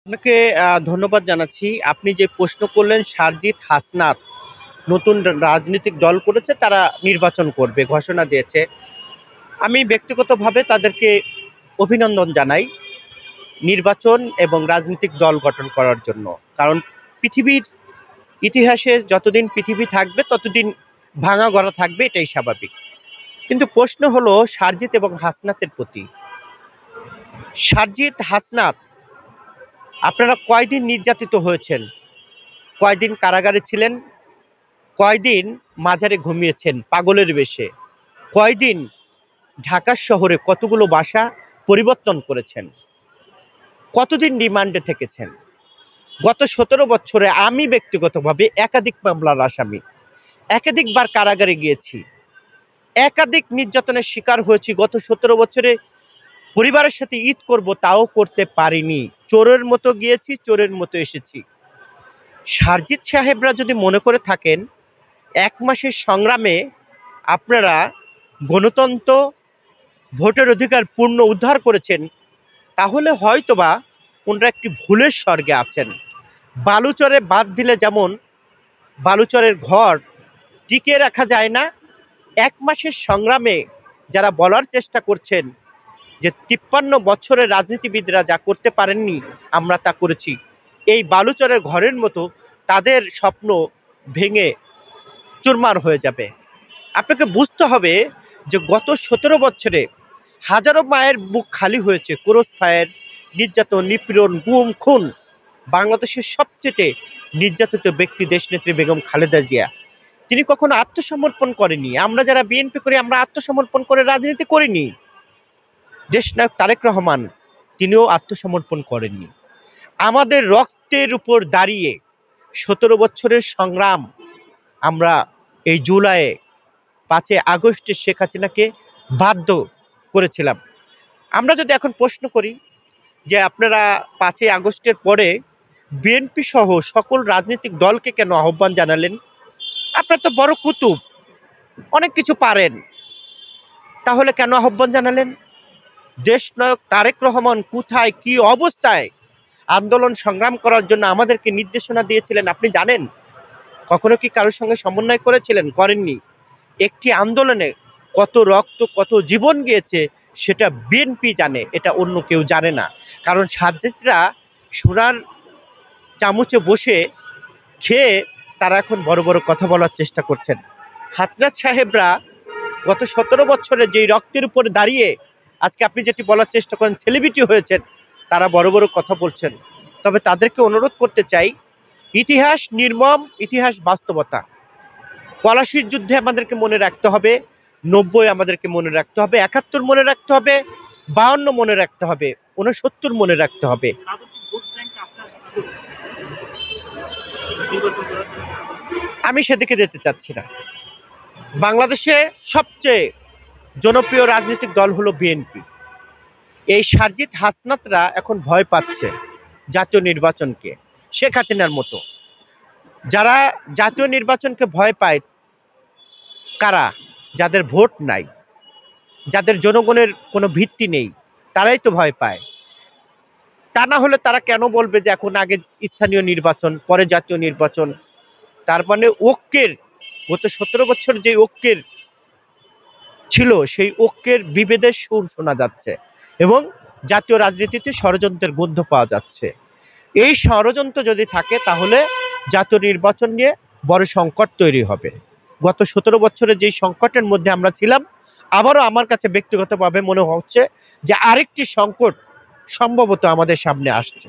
আপনাকে ধন্যবাদ জানাচ্ছি। আপনি যে প্রশ্ন করলেন সারজিৎ হাসনাত নতুন রাজনৈতিক দল করেছে, তারা নির্বাচন করবে ঘোষণা দিয়েছে। আমি ব্যক্তিগতভাবে তাদেরকে অভিনন্দন জানাই নির্বাচন এবং রাজনৈতিক দল গঠন করার জন্য। কারণ পৃথিবীর ইতিহাসে যতদিন পৃথিবী থাকবে ততদিন ভাঙা গড়া থাকবে, এটাই স্বাভাবিক। কিন্তু প্রশ্ন হলো সারজিৎ এবং হাসনাতের প্রতি। সারজিৎ হাসনাত, আপনারা কয়দিন নির্যাতিত হয়েছেন, কয়দিন কারাগারে ছিলেন, কয়দিন মাজারে ঘুমিয়েছেন পাগলের বেশে, কয়দিন ঢাকা শহরে কতগুলো বাসা পরিবর্তন করেছেন, কতদিন রিমান্ডে থেকেছেন। গত 17 বছরে আমি ব্যক্তিগতভাবে একাধিক মামলার আসামি, একাধিকবার কারাগারে গিয়েছি, একাধিক নির্যাতনের শিকার হয়েছি। গত 17 বছরে পরিবারের সাথে ঈদ করব তাও করতে পারিনি। চোরের মতো গিয়েছি, চোরের মতো এসেছি। সারজিৎ সাহেবরা যদি মনে করে থাকেন 1 মাসের সংগ্রামে আপনারা গণতন্ত্র, ভোটের অধিকার পূর্ণ উদ্ধার করেছেন, তাহলে হয়তোবা ওনারা একটি ভুলের স্বর্গে আছেন। বালুচরে বাদ দিলে যেমন বালুচরের ঘর টিকিয়ে রাখা যায় না, 1 মাসের সংগ্রামে যারা বলার চেষ্টা করছেন যে 53 বছরের রাজনীতিবিদরা যা করতে পারেননি আমরা তা করেছি, এই বালুচরের ঘরের মতো তাদের স্বপ্ন ভেঙে চুরমার হয়ে যাবে। আপনাকে বুঝতে হবে যে গত 17 বছরে হাজারো মায়ের বুক খালি হয়েছে ক্রস ফায়ার, নির্যাতন, নিপীড়ন, গুম, খুন। বাংলাদেশের সবচেয়ে নির্যাতিত ব্যক্তি দেশনেত্রী বেগম খালেদা জিয়া, তিনি কখনো আত্মসমর্পণ করেনি। আমরা যারা বিএনপি করি আমরা আত্মসমর্পণ করে রাজনীতি করিনি। দেশনায়ক তারেক রহমান, তিনিও আত্মসমর্পণ করেননি। আমাদের রক্তের উপর দাঁড়িয়ে 17 বছরের সংগ্রাম আমরা এই জুলাইয়ে 5 আগস্টে শেখ হাসিনাকে বাধ্য করেছিলাম। আমরা যদি এখন প্রশ্ন করি যে আপনারা 5 আগস্টের পরে বিএনপি সহ সকল রাজনৈতিক দলকে কেন আহ্বান জানালেন? আপনারা তো বড় কুতুব, অনেক কিছু পারেন, তাহলে কেন আহ্বান জানালেন? দেশনায়ক তারেক রহমান কোথায় কি অবস্থায় আন্দোলন সংগ্রাম করার জন্য আমাদেরকে নির্দেশনা দিয়েছিলেন আপনি জানেন? কখনো কি কারোর সঙ্গে সমন্বয় করেছিলেন? করেননি। একটি আন্দোলনে কত রক্ত, কত জীবন গিয়েছে সেটা বিএনপি জানে, এটা অন্য কেউ জানে না। কারণ সারজিৎরা সোনার চামচে বসে খেয়ে তারা এখন বড় বড় কথা বলার চেষ্টা করছেন। হাসনাত সাহেবরা গত 17 বছরে যেই রক্তের উপরে দাঁড়িয়ে আজকে আপনি যেটি বলার চেষ্টা করেন সেলিব্রিটি হয়েছেন, তারা বড় বড় কথা বলছেন। তবে তাদেরকে অনুরোধ করতে চাই, ইতিহাস নির্মম, ইতিহাস বাস্তবতা। পলাশির যুদ্ধে আমাদেরকে মনে রাখতে হবে, 90 আমাদেরকে মনে রাখতে হবে, 71 মনে রাখতে হবে, 52 মনে রাখতে হবে, 69 মনে রাখতে হবে। আমি সেদিকে যেতে চাচ্ছি না। বাংলাদেশে সবচেয়ে জনপ্রিয় রাজনৈতিক দল হলো বিএনপি। এই সারজিৎ হাসনাতরা এখন ভয় পাচ্ছে জাতীয় নির্বাচনকে, শেখ হাসিনার মতো। যারা জাতীয় নির্বাচনকে ভয় পায় কারা? যাদের ভোট নাই, যাদের জনগণের কোনো ভিত্তি নেই, তারাই তো ভয় পায়। তা না হলে তারা কেন বলবে যে এখন আগে স্থানীয় নির্বাচন পরে জাতীয় নির্বাচন? তার মানে ঐক্যের, গত 17 বছর যে ঐক্যের ছিল সেই ঐক্যের বিভেদের সুর শোনা যাচ্ছে এবং জাতীয় রাজনীতিতে ষড়যন্ত্রের গন্ধ পাওয়া যাচ্ছে। এই ষড়যন্ত্র যদি থাকে তাহলে জাতীয় নির্বাচন নিয়ে বড় সংকট তৈরি হবে। গত 17 বছরে যেই সংকটের মধ্যে আমরা ছিলাম, আবারও আমার কাছে ব্যক্তিগতভাবে মনে হচ্ছে যে আরেকটি সংকট সম্ভবত আমাদের সামনে আসছে।